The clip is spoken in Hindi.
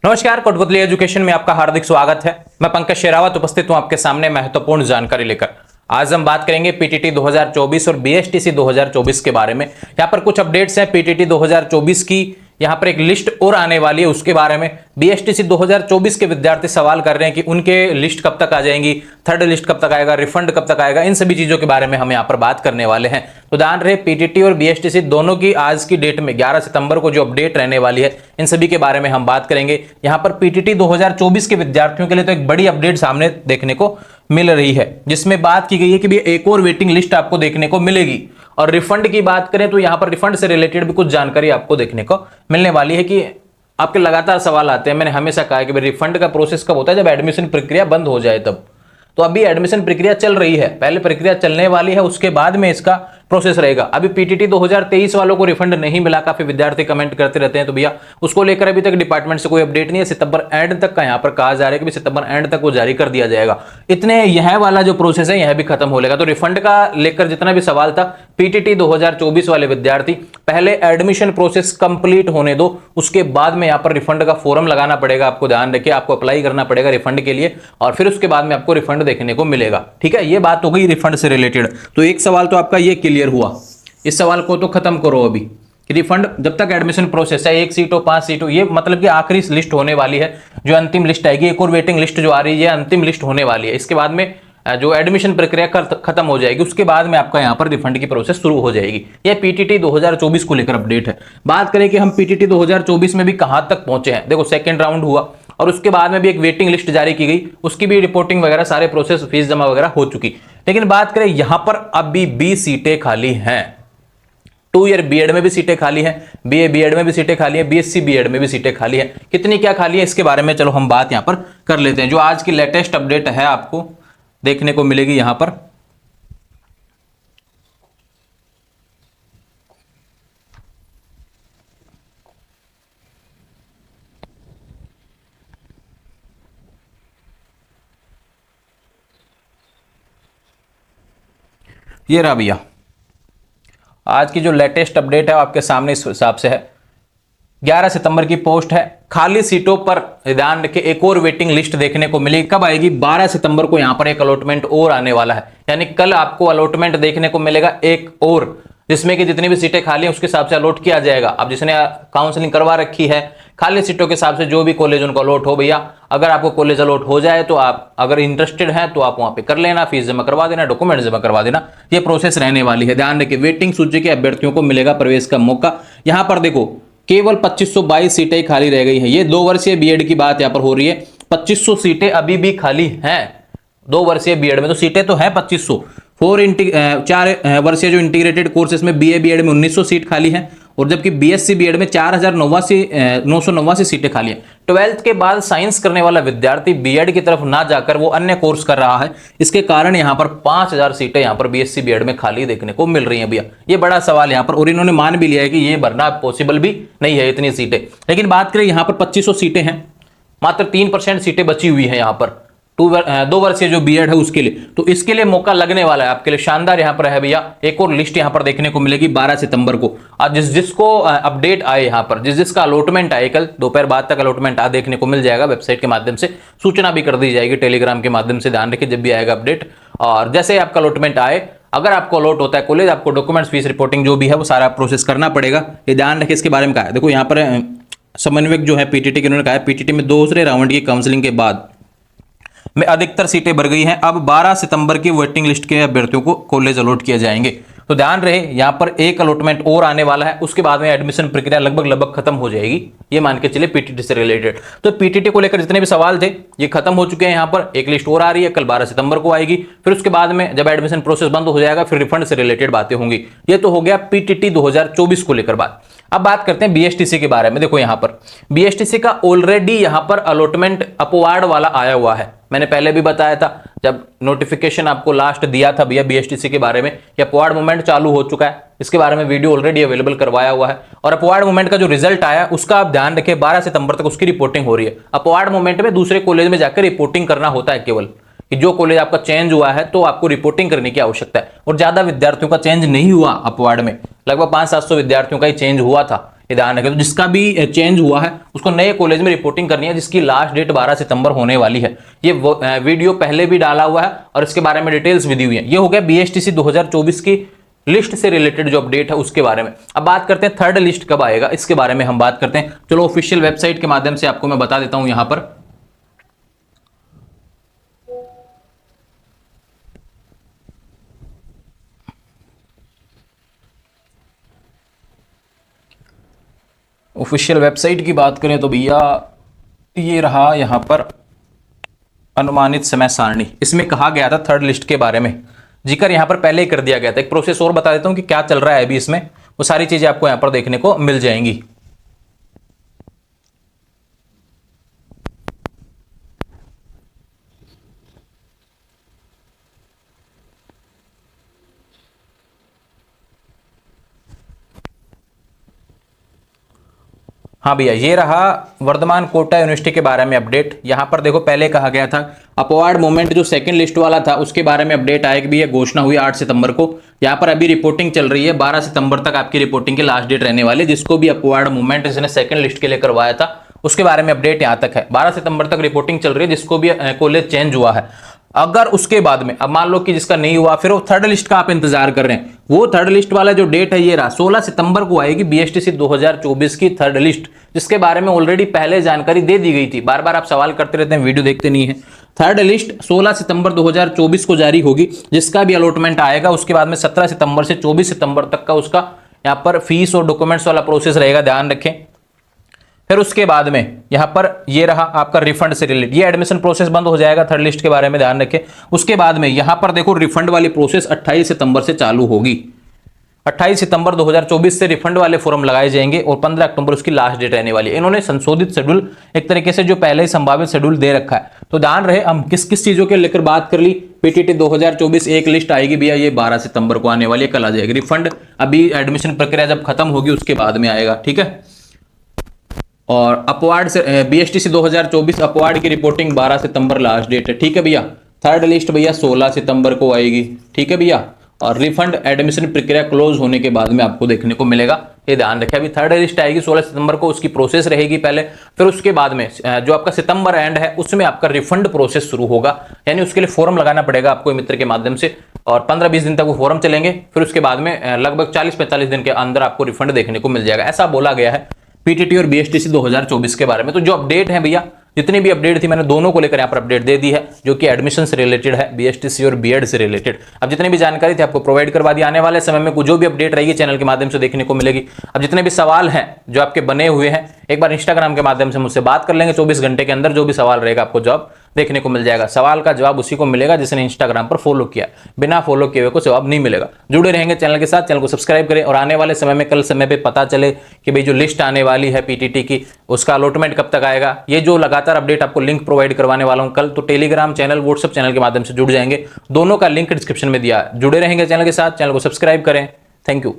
नमस्कार, कोटपुतली एजुकेशन में आपका हार्दिक स्वागत है। मैं पंकज शेरावत उपस्थित हूं आपके सामने महत्वपूर्ण जानकारी लेकर। आज हम बात करेंगे पीटीटी 2024 और बीएसटीसी 2024 के बारे में। यहाँ पर कुछ अपडेट्स हैं पीटीटी 2024 की। यहाँ पर एक लिस्ट और आने वाली है उसके बारे में। बीएसटीसी 2024 के विद्यार्थी सवाल कर रहे हैं कि उनके लिस्ट कब तक आ जाएंगी, थर्ड लिस्ट कब तक आएगा, रिफंड कब तक आएगा, इन सभी चीजों के बारे में हम यहाँ पर बात करने वाले हैं। तो ध्यान रहे, पीटीटी और बीएसटीसी दोनों की आज की डेट में 11 सितंबर को जो अपडेट रहने वाली है, इन सभी के बारे में हम बात करेंगे। यहाँ पर पीटीटी 2024 के विद्यार्थियों के लिए तो एक बड़ी अपडेट सामने देखने को मिल रही है, जिसमें बात की गई है कि भी एक और वेटिंग लिस्ट आपको देखने को मिलेगी। और रिफंड की बात करें तो यहां पर रिफंड से रिलेटेड भी कुछ जानकारी आपको देखने को मिलने वाली है कि आपके लगातार सवाल आते हैं। मैंने हमेशा कहा कि रिफंड का प्रोसेस कब होता है, जब एडमिशन प्रक्रिया बंद हो जाए तब। तो अभी एडमिशन प्रक्रिया चल रही है, पहले प्रक्रिया चलने वाली है, उसके बाद में इसका प्रोसेस रहेगा। अभी पीटीटी 2023 वालों को रिफंड नहीं मिला, काफी विद्यार्थी कमेंट करते रहते हैं, तो भैया उसको लेकर अभी तक डिपार्टमेंट से कोई अपडेट नहीं है। सितंबर एंड तक का यहाँ पर कहा जा रहा है कि सितंबर एंड तक वो जारी कर दिया जाएगा। इतने यह वाला जो प्रोसेस है यह भी खत्म हो लेगा। तो रिफंड का लेकर जितना भी सवाल था, पीटीटी 2024 वाले विद्यार्थी पहले एडमिशन प्रोसेस कंप्लीट होने दो, उसके बाद में यहाँ पर रिफंड का फॉर्म लगाना पड़ेगा। आपको ध्यान रखिए, आपको अप्लाई करना पड़ेगा रिफंड के लिए, और फिर उसके बाद में आपको रिफंड देखने को मिलेगा। ठीक है, ये बात हो गई रिफंड से रिलेटेड। तो एक सवाल तो आपका ये क्लियर हुआ, इस सवाल को तो खत्म करो अभी। रिफंड जब तक एडमिशन प्रोसेस है, 1 सीटों 5 सीटों, ये मतलब कि आखिरी लिस्ट होने वाली है, जो अंतिम लिस्ट आएगी। एक और वेटिंग लिस्ट जो आ रही है अंतिम लिस्ट होने वाली है। इसके बाद में जो एडमिशन प्रक्रिया खत्म हो जाएगी, उसके बाद में आपका यहाँ पर रिफंड की प्रोसेस शुरू हो जाएगी। ये पीटीटी 2024 को लेकर अपडेट है। बात करें कि हम पीटीटी 2024 में भी कहां तक पहुंचे हैं। देखो, सेकेंड राउंड हुआ और उसके बाद में भी एक वेटिंग लिस्ट जारी की गई, उसकी भी रिपोर्टिंग वगैरह सारे प्रोसेस, फीस जमा वगैरह हो चुकी। लेकिन बात करें यहां पर अभी भी सीटें खाली हैं। 2 ईयर बीएड में भी सीटें खाली हैं, बीए बीएड में भी सीटें खाली हैं, बीएससी बीएड में भी सीटें खाली हैं। कितनी क्या खाली है इसके बारे में चलो हम बात यहां पर कर लेते हैं। जो आज की लेटेस्ट अपडेट है आपको देखने को मिलेगी यहां पर। ये रहा भैया, आज की जो लेटेस्ट अपडेट है वो आपके सामने इस हिसाब से है। 11 सितंबर की पोस्ट है। खाली सीटों पर ध्यान रखें, एक और वेटिंग लिस्ट देखने को मिलेगी। कब आएगी? 12 सितंबर को यहां पर एक अलॉटमेंट और आने वाला है, यानी कल आपको अलॉटमेंट देखने को मिलेगा एक और, जिसमें कि जितनी भी सीटें खाली हैं उसके हिसाब से अलॉट किया जाएगा। अब जिसने काउंसलिंग करवा रखी है, खाली सीटों के हिसाब से जो भी कॉलेज उनको अलॉट हो, भैया अगर आपको कॉलेज अलॉट हो जाए तो आप अगर इंटरेस्टेड हैं तो आप वहां पे कर लेना, फीस जमा करवा देना, डॉक्यूमेंट जमा करवा देना। ये प्रोसेस रहने वाली है। ध्यान रखिए, वेटिंग सूची के अभ्यर्थियों को मिलेगा प्रवेश का मौका। यहां पर देखो, केवल 2522 सीटें खाली रह गई हैं। ये 2 वर्षीय बीएड की बात यहां पर हो रही है। 2500 सीटें अभी भी खाली हैं। 2 वर्षीय बीएड में तो सीटें तो हैं 2500। 4 वर्षीय जो इंटीग्रेटेड कोर्सेज में बीए बीएड में 1900 सीट खाली है, और जबकि बीएससी बीएड में 4989 सीटें खाली हैं। 12th के बाद साइंस करने वाला विद्यार्थी बीएड की तरफ ना जाकर वो अन्य कोर्स कर रहा है। इसके कारण यहां पर 5000 सीटें यहां पर बीएससी बीएड में खाली देखने को मिल रही हैं भैया। ये बड़ा सवाल यहां पर, और इन्होंने मान भी लिया है कि ये भरना पॉसिबल भी नहीं है इतनी सीटें। लेकिन बात करें यहां पर 2500 सीटें हैं, मात्र 3% सीटें बची हुई हैं यहां पर 2 वर्षीय जो बीएड है उसके लिए। तो इसके लिए मौका लगने वाला है आपके लिए, शानदार यहां पर है भैया। एक और लिस्ट यहां पर देखने को मिलेगी 12 सितंबर को। आज जिसको अपडेट आए यहां पर, जिसका अलॉटमेंट आए, कल दोपहर बाद तक अलॉटमेंट देखने को मिल जाएगा। वेबसाइट के माध्यम से सूचना भी कर दी जाएगी, टेलीग्राम के माध्यम से। ध्यान रखिए, जब भी आएगा अपडेट और जैसे आपका अलॉटमेंट आए, अगर आपको अलॉट होता है कॉलेज, आपको डॉक्यूमेंट्स, फीस रिपोर्टिंग जो भी है वो सारा प्रोसेस करना पड़ेगा। ये ध्यान रखिए, इसके बारे में कहा है। देखो यहाँ पर समन्वयक जो है पीटीटी के, उन्होंने कहा है पीटीटी में दूसरे राउंड की काउंसलिंग के बाद में अधिकतर सीटें भर गई हैं। अब 12 सितंबर की वेटिंग लिस्ट के अभ्यर्थियों को कॉलेज अलॉट किए जाएंगे। तो ध्यान रहे, यहां पर एक अलॉटमेंट और आने वाला है, उसके बाद में एडमिशन प्रक्रिया लगभग खत्म हो जाएगी। ये मान के चले पीटीटी से रिलेटेड। तो पीटीटी को लेकर जितने भी सवाल थे ये खत्म हो चुके हैं। यहां पर एक लिस्ट और आ रही है, कल 12 सितंबर को आएगी। फिर उसके बाद में जब एडमिशन प्रोसेस बंद हो जाएगा, फिर रिफंड से रिलेटेड बातें होंगी। ये तो हो गया पीटीटी 2024 को लेकर बात। अब बात करते हैं बीएसटीसी के बारे में। देखो यहां पर बीएसटीसी का ऑलरेडी यहां पर अलॉटमेंट अपवार्ड वाला आया हुआ है। मैंने पहले भी बताया था, जब नोटिफिकेशन आपको लास्ट दिया था भैया बीएसटीसी के बारे में, कि अपवार्ड मूवमेंट चालू हो चुका है। इसके बारे में वीडियो ऑलरेडी अवेलेबल करवाया हुआ है। और अपवार्ड मूवमेंट का जो रिजल्ट आया उसका आप ध्यान रखें, 12 सितंबर तक उसकी रिपोर्टिंग हो रही है। अपवार्ड मूवमेंट में दूसरे कॉलेज में जाकर रिपोर्टिंग करना होता है केवल, कि जो कॉलेज आपका चेंज हुआ है तो आपको रिपोर्टिंग करने की आवश्यकता है। और ज्यादा विद्यार्थियों का चेंज नहीं हुआ अपवार्ड में, लगभग 500-700 विद्यार्थियों का ही चेंज हुआ था। ये ध्यान रखें। तो जिसका भी चेंज हुआ है उसको नए कॉलेज में रिपोर्टिंग करनी है, जिसकी लास्ट डेट 12 सितंबर होने वाली है। ये वीडियो पहले भी डाला हुआ है और इसके बारे में डिटेल्स भी दी हुई है। ये हो गया BSTC 2024 की लिस्ट से रिलेटेड जो अपडेट है उसके बारे में। अब बात करते हैं थर्ड लिस्ट कब आएगा, इसके बारे में हम बात करते हैं। चलो ऑफिशियल वेबसाइट के माध्यम से आपको मैं बता देता हूं यहां पर। ऑफिशियल वेबसाइट की बात करें तो भैया ये रहा यहां पर अनुमानित समय सारणी। इसमें कहा गया था थर्ड लिस्ट के बारे में, जिक्र यहां पर पहले ही कर दिया गया था। एक प्रोसेस और बता देता हूं कि क्या चल रहा है अभी इसमें, वो सारी चीजें आपको यहां पर देखने को मिल जाएंगी। हाँ भैया, ये रहा वर्धमान कोटा यूनिवर्सिटी के बारे में अपडेट। यहां पर देखो पहले कहा गया था अपवार्ड मूवमेंट जो सेकंड लिस्ट वाला था उसके बारे में अपडेट आएगी भी, घोषणा हुई 8 सितंबर को। यहां पर अभी रिपोर्टिंग चल रही है, 12 सितंबर तक आपकी रिपोर्टिंग की लास्ट डेट रहने वाली है। जिसको भी अपवार्ड मूवमेंट इसने सेकंड लिस्ट के लिए करवाया था उसके बारे में अपडेट यहां तक है, 12 सितंबर तक रिपोर्टिंग चल रही है। जिसको भी कॉलेज चेंज हुआ है, अगर उसके बाद में अब मान लो कि जिसका नहीं हुआ, फिर वो थर्ड लिस्ट का आप इंतजार कर रहे हैं, वो थर्ड लिस्ट वाला जो डेट है ये रहा 16 सितंबर को आएगी BSTC 2024 की थर्ड लिस्ट, जिसके बारे में ऑलरेडी पहले जानकारी दे दी गई थी। बार बार आप सवाल करते रहते हैं, वीडियो देखते नहीं है। थर्ड लिस्ट 16 सितंबर 2024 को जारी होगी। जिसका भी अलॉटमेंट आएगा उसके बाद में 17 सितंबर से 24 सितंबर तक का उसका यहाँ पर फीस और डॉक्यूमेंट्स वाला प्रोसेस रहेगा, ध्यान रखें। फिर उसके बाद में यहां पर ये रहा आपका रिफंड से रिलेटेड, ये एडमिशन प्रोसेस बंद हो जाएगा थर्ड लिस्ट के बारे में ध्यान रखें। उसके बाद में यहां पर देखो रिफंड वाली प्रोसेस 28 सितंबर से चालू होगी। 28 सितंबर 2024 से रिफंड वाले फॉर्म लगाए जाएंगे और 15 अक्टूबर उसकी लास्ट डेट रहने वाली है। इन्होंने संशोधित शेड्यूल एक तरीके से जो पहले ही संभावित शेड्यूल दे रखा है। तो ध्यान रहे, हम किस किस चीजों के लेकर बात कर ली। PTT 2024 एक लिस्ट आएगी भैया, ये 12 सितंबर को आने वाली है, कल आ जाएगी। रिफंड अभी एडमिशन प्रक्रिया जब खत्म होगी उसके बाद में आएगा, ठीक है। और अपवार्ड से BSTC 2024 अपवार्ड की रिपोर्टिंग 12 सितंबर लास्ट डेट है, ठीक है भैया। थर्ड लिस्ट भैया 16 सितंबर को आएगी, ठीक है भैया। और रिफंड एडमिशन प्रक्रिया क्लोज होने के बाद में आपको देखने को मिलेगा, ये ध्यान रखें। अभी थर्ड लिस्ट आएगी 16 सितंबर को, उसकी प्रोसेस रहेगी पहले। फिर उसके बाद में जो आपका सितंबर एंड है उसमें आपका रिफंड प्रोसेस शुरू होगा, यानी उसके लिए फॉर्म लगाना पड़ेगा आपको मित्र के माध्यम से, और 15-20 दिन तक वो फॉर्म चलेंगे। फिर उसके बाद में लगभग 40-45 दिन के अंदर आपको रिफंड देखने को मिल जाएगा, ऐसा बोला गया है PTT और BSTC 2024 के बारे में। तो जो अपडेट है भैया, जितनी भी अपडेट थी मैंने दोनों को लेकर यहाँ पर अपडेट दे दी है, जो कि एडमिशन से रिलेटेड है, BSTC और B.Ed से रिलेटेड। अब जितनी भी जानकारी थी आपको प्रोवाइड करवा दी। आने वाले समय में जो भी अपडेट रहेगी चैनल के माध्यम से देखने को मिलेगी। अब जितने भी सवाल हैं जो आपके बने हुए हैं, एक बार इंस्टाग्राम के माध्यम से मुझसे बात कर लेंगे, 24 घंटे के अंदर जो भी सवाल रहेगा आपको जवाब देखने को मिल जाएगा। सवाल का जवाब उसी को मिलेगा जिसने इंस्टाग्राम पर फॉलो किया, बिना फॉलो किए हुए को जवाब नहीं मिलेगा। जुड़े रहेंगे चैनल के साथ, चैनल को सब्सक्राइब करें। और आने वाले समय में कल समय पे पता चले कि भाई जो लिस्ट आने वाली है PTT की, उसका अलॉटमेंट कब तक आएगा, ये जो लगातार अपडेट आपको लिंक प्रोवाइड करवाने वाला हूं कल, तो टेलीग्राम चैनल, व्हाट्सएप चैनल के माध्यम से जुड़ जाएंगे। दोनों का लिंक डिस्क्रिप्शन में दिया है। जुड़े रहेंगे चैनल के साथ, चैनल को सब्सक्राइब करें। Thank you.